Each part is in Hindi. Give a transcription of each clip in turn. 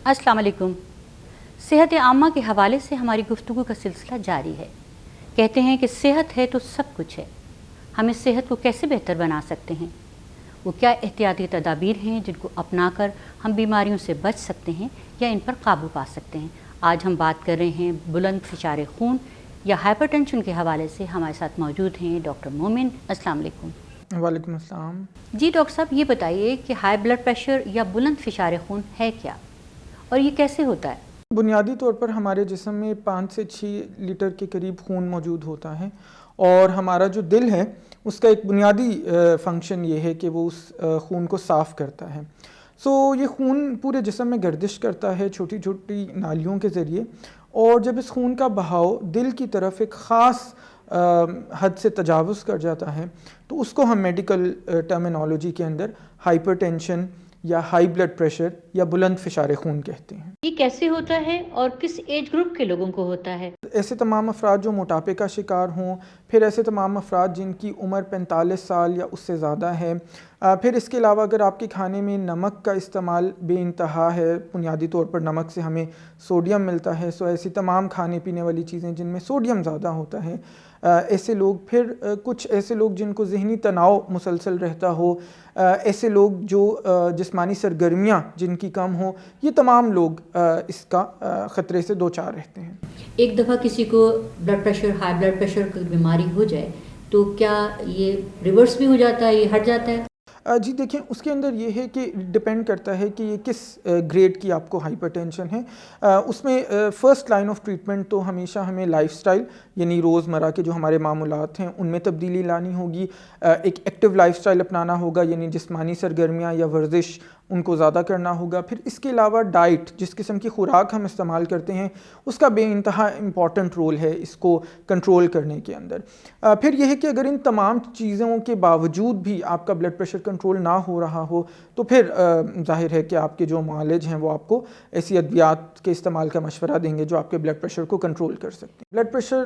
अस्सलाम वालेकुम। सेहत आम्मा के हवाले से हमारी गुफ्तगू का सिलसिला जारी है। कहते हैं कि सेहत है तो सब कुछ है। हम इस सेहत को कैसे बेहतर बना सकते हैं? वो क्या एहतियाती तदाबीर हैं जिनको अपनाकर हम बीमारियों से बच सकते हैं या इन पर काबू पा सकते हैं? आज हम बात कर रहे हैं बुलंद फिशार खून या हाइपरटेंशन के हवाले से। हमारे साथ मौजूद हैं डॉक्टर मोमिन। अस्सलाम वालेकुम। वालेकुम अस्सलाम। जी डॉक्टर साहब, ये बताइए कि हाई ब्लड प्रेशर या बुलंद फिशार खून है क्या और ये कैसे होता है? बुनियादी तौर पर हमारे जिस्म में 5 से 6 लीटर के करीब खून मौजूद होता है और हमारा जो दिल है उसका एक बुनियादी फंक्शन ये है कि वो उस खून को साफ़ करता है। ये खून पूरे जिस्म में गर्दिश करता है छोटी छोटी नालियों के ज़रिए, और जब इस खून का बहाव दिल की तरफ एक ख़ास हद से तजावुज़ कर जाता है तो उसको हम मेडिकल टर्मिनोलॉजी के अंदर हाइपरटेंशन या हाई ब्लड प्रेशर या बुलंद फिशार खून कहते हैं। ये कैसे होता है और किस एज ग्रुप के लोगों को होता है? ऐसे तमाम अफराद जो मोटापे का शिकार हों, फिर ऐसे तमाम अफराद जिनकी उम्र 45 साल या उससे ज़्यादा है, फिर इसके अलावा अगर आपके खाने में नमक का इस्तेमाल बेइंतहा है, बुनियादी तौर पर नमक से हमें सोडियम मिलता है, ऐसी तमाम खाने पीने वाली चीज़ें जिनमें सोडियम ज़्यादा होता है, ऐसे लोग, फिर कुछ ऐसे लोग जिनको ज़हनी तनाव मुसलसल रहता हो, ऐसे लोग जो जिस्मानी सरगर्मियाँ जिनकी कम हो, ये तमाम लोग इसका ख़तरे से दो चार रहते हैं। एक दफ़ा किसी को blood pressure, high blood pressure की बीमारी हो जाए तो क्या ये रिवर्स भी हो जाता है, ये हट जाता है? जी देखिए, उसके अंदर ये है कि डिपेंड करता है कि ये किस ग्रेड की आपको हाइपरटेंशन है। उसमें फ़र्स्ट लाइन ऑफ ट्रीटमेंट तो हमेशा हमें लाइफस्टाइल यानी रोज़मर्रा के जो हमारे मामूलात हैं उनमें तब्दीली लानी होगी। एक एक्टिव लाइफस्टाइल अपनाना होगा, यानी जिस्मानी सरगर्मियाँ या वर्जिश उनको ज़्यादा करना होगा। फिर इसके अलावा डाइट, जिस किस्म की खुराक हम इस्तेमाल करते हैं उसका बेइंतहा इम्पॉर्टेंट रोल है इसको कंट्रोल करने के अंदर। फिर यह है कि अगर इन तमाम चीज़ों के बावजूद भी आपका ब्लड प्रेशर कंट्रोल ना हो रहा हो तो फिर जाहिर है कि आपके जो मुआलिज हैं वो आपको ऐसी अद्वियात के इस्तेमाल का मशवरा देंगे जो आपके ब्लड प्रेशर को कंट्रोल कर सकते हैं। ब्लड प्रेशर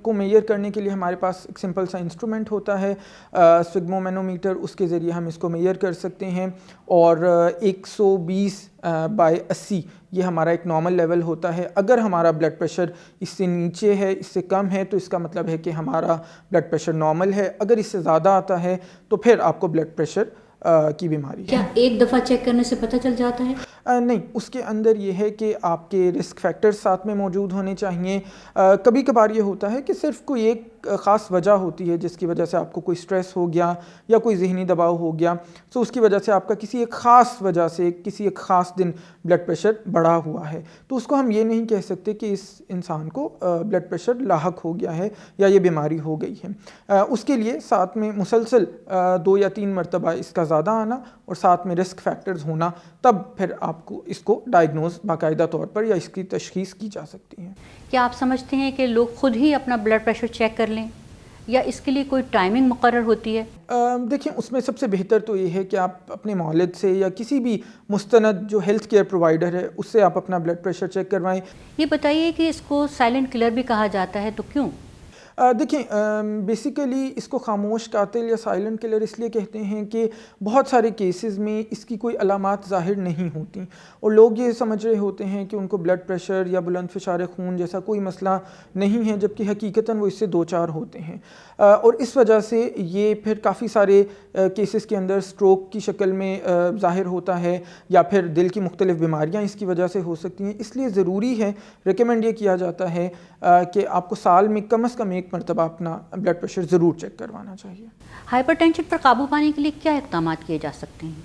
को मेजर करने के लिए हमारे पास एक सिंपल सा इंस्ट्रूमेंट होता है, स्फिग्मोमैनोमीटर, उसके ज़रिए हम इसको मेजर कर सकते हैं। और 120/80 ये हमारा एक नॉर्मल लेवल होता है। अगर हमारा ब्लड प्रेशर इससे नीचे है, इससे कम है, तो इसका मतलब है कि हमारा ब्लड प्रेशर नॉर्मल है। अगर इससे ज़्यादा आता है तो फिर आपको ब्लड प्रेशर की बीमारी है। क्या एक दफ़ा चेक करने से पता चल जाता है? नहीं, उसके अंदर ये है कि आपके रिस्क फैक्टर्स साथ में मौजूद होने चाहिए। कभी कभार ये होता है कि सिर्फ कोई एक ख़ास वजह होती है जिसकी वजह से आपको कोई स्ट्रेस हो गया या कोई ज़हनी दबाव हो गया, तो उसकी वजह से आपका किसी एक ख़ास वजह से किसी एक ख़ास दिन ब्लड प्रेशर बढ़ा हुआ है, तो उसको हम ये नहीं कह सकते कि इस इंसान को ब्लड प्रेशर लाहक हो गया है या ये बीमारी हो गई है। उसके लिए साथ में मुसलसल 2 या 3 मरतबा इसका ज़्यादा आना और साथ में रिस्क फैक्टर्स होना, तब फिर आपको इसको डायग्नोज बाकायदा तौर पर या इसकी तशख़ीस की जा सकती है। क्या आप समझते हैं कि लोग खुद ही अपना ब्लड प्रेशर चेक कर लें या इसके लिए कोई टाइमिंग मुकर्रर होती है? देखिए, उसमें सबसे बेहतर तो ये है कि आप अपने मौलिद से या किसी भी मुस्तनद जो हेल्थ केयर प्रोवाइडर है उससे आप अपना ब्लड प्रेशर चेक करवाएं। ये बताइए कि इसको साइलेंट किलर भी कहा जाता है, तो क्यों? देखिए, बेसिकली इसको खामोश कातिल या साइलेंट किलर इसलिए कहते हैं कि बहुत सारे केसेस में इसकी कोई अलामात ज़ाहिर नहीं होती और लोग ये समझ रहे होते हैं कि उनको ब्लड प्रेशर या बुलंद फिशार खून जैसा कोई मसला नहीं है, जबकि हकीकतन वो इससे दो चार होते हैं। और इस वजह से ये फिर काफ़ी सारे केसेस के अंदर स्ट्रोक की शक्ल में ज़ाहिर होता है या फिर दिल की मुख्तलिफ़ बीमारियाँ इसकी वजह से हो सकती हैं। इसलिए ज़रूरी है, रिकमेंड ये किया जाता है कि आपको साल में कम से कम एक मरतबा अपना ब्लड प्रेशर ज़रूर चेक करवाना चाहिए। हाइपरटेंशन पर काबू पाने के लिए क्या इक़दाम किए जा सकते हैं?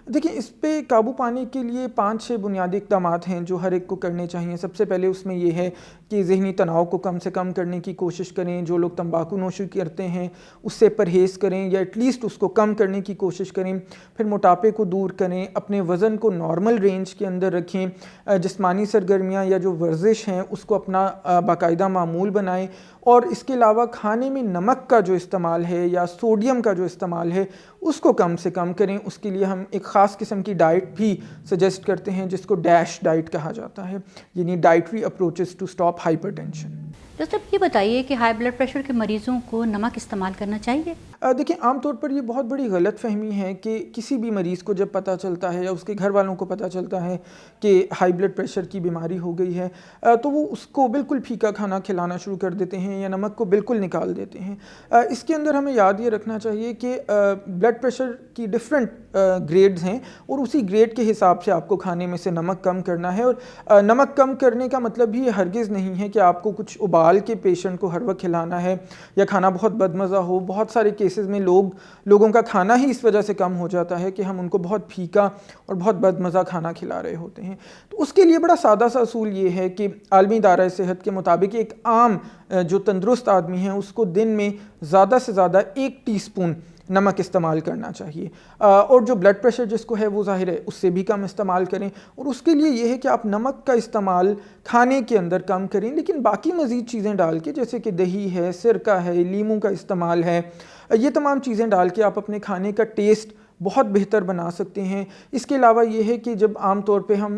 देखिए, इस पे काबू पाने के लिए 5-6 बुनियादी इक़दाम हैं जो हर एक को करने चाहिए। सबसे पहले उसमें ये है कि ज़हनी तनाव को कम से कम करने की कोशिश करें। जो लोग तंबाकू नोशी करते हैं उससे परहेज़ करें या एटलीस्ट उसको कम करने की कोशिश करें। फिर मोटापे को दूर करें, अपने वज़न को नॉर्मल रेंज के अंदर रखें, जिस्मानी सरगर्मियाँ या जो वर्जिश हैं उसको अपना बाकायदा मामूल बनाएं। और इसके अलावा खाने में नमक का जो इस्तेमाल है या सोडियम का जो इस्तेमाल है उसको कम से कम करें। उसके लिए हम एक ख़ास किस्म की डाइट भी सजेस्ट करते हैं जिसको डैश डाइट कहा जाता है, यानी dietary approaches to stop hypertension. दोस्तों, ये बताइए कि हाई ब्लड प्रेशर के मरीज़ों को नमक इस्तेमाल करना चाहिए? देखिए, आमतौर पर ये बहुत बड़ी गलत फहमी है कि किसी भी मरीज़ को जब पता चलता है या उसके घर वालों को पता चलता है कि हाई ब्लड प्रेशर की बीमारी हो गई है, तो वो उसको बिल्कुल फीका खाना खिलाना शुरू कर देते हैं या नमक को बिल्कुल निकाल देते हैं। इसके अंदर हमें याद ये रखना चाहिए कि ब्लड प्रेशर की डिफरेंट ग्रेड्स हैं और उसी ग्रेड के हिसाब से आपको खाने में से नमक कम करना है। और नमक कम करने का मतलब भी हरगिज़ नहीं है कि आपको कुछ उबाल के पेशेंट को हर वक्त खिलाना है या खाना बहुत बदमज़ा हो। बहुत सारे केसेस में लोगों का खाना ही इस वजह से कम हो जाता है कि हम उनको बहुत फीका और बहुत बदमज़ा खाना खिला रहे होते हैं। तो उसके लिए बड़ा सादा सा असूल ये है कि आलमी इदारा सेहत के मुताबिक एक आम जो तंदुरुस्त आदमी है उसको दिन में ज़्यादा से ज़्यादा 1 टीस्पून नमक इस्तेमाल करना चाहिए। और जो ब्लड प्रेशर जिसको है वो ज़ाहिर है उससे भी कम इस्तेमाल करें। और उसके लिए ये है कि आप नमक का इस्तेमाल खाने के अंदर कम करें, लेकिन बाकी मज़ीद चीज़ें डाल के, जैसे कि दही है, सिरका है, लीमू का इस्तेमाल है, ये तमाम चीज़ें डाल के आप अपने खाने का टेस्ट बहुत बेहतर बना सकते हैं। इसके अलावा ये है कि जब आम तौर पे हम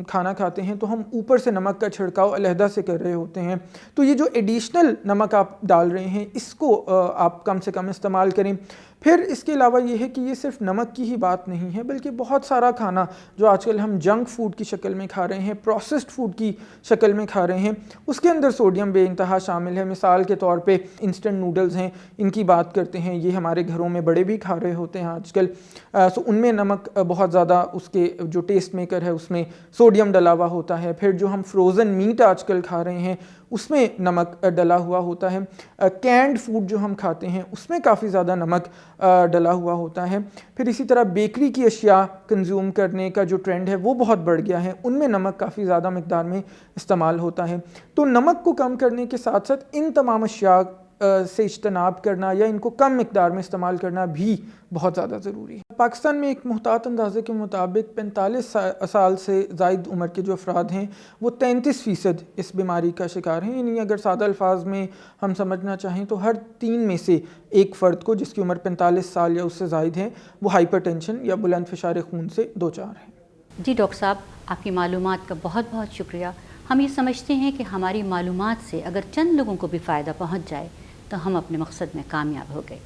खाना खाते हैं तो हम ऊपर से नमक का छिड़काव अलहदा से कर रहे होते हैं, तो ये जो एडिशनल नमक आप डाल रहे हैं इसको आप कम से कम इस्तेमाल करें। फिर इसके अलावा ये है कि ये सिर्फ नमक की ही बात नहीं है, बल्कि बहुत सारा खाना जो आजकल हम जंक फूड की शक्ल में खा रहे हैं, प्रोसेस्ड फूड की शक्ल में खा रहे हैं, उसके अंदर सोडियम बेइंतहा शामिल है। मिसाल के तौर पे इंस्टेंट नूडल्स हैं, इनकी बात करते हैं, ये हमारे घरों में बड़े भी खा रहे होते हैं आजकल। सो उनमें नमक बहुत ज़्यादा, उसके जो टेस्ट मेकर है उसमें सोडियम डला हुआ होता है। फिर जो हम फ्रोज़न मीट आजकल खा रहे हैं उसमें नमक डला हुआ होता है। कैंड फूड जो हम खाते हैं उसमें काफ़ी ज़्यादा नमक डला हुआ होता है। फिर इसी तरह बेकरी की अशिया कंज्यूम करने का जो ट्रेंड है वो बहुत बढ़ गया है, उनमें नमक काफ़ी ज़्यादा मिकदार में इस्तेमाल होता है। तो नमक को कम करने के साथ साथ इन तमाम अशिया से इज्तनाब करना या इनको कम मिकदार में इस्तेमाल करना भी बहुत ज़्यादा ज़रूरी है। पाकिस्तान में एक मुहतात अंदाजे के मुताबिक 45 साल से ज़ायद उम्र के जो अफराद हैं वो 33% इस बीमारी का शिकार हैं। यानी अगर सादा अल्फाज में हम समझना चाहें तो हर 3 में से एक फ़र्द को जिसकी उम्र 45 साल या उससे ज़ायद है वो हाइपरटेंशन या बुलंद फ़िशार खून से दो चार है। जी डॉक्टर साहब, आपकी मालूमात का बहुत बहुत शुक्रिया। हम ये समझते हैं कि हमारी मालूमात से अगर चंद लोगों को भी फ़ायदा पहुँच जाए तो हम अपने मकसद में कामयाब हो गए।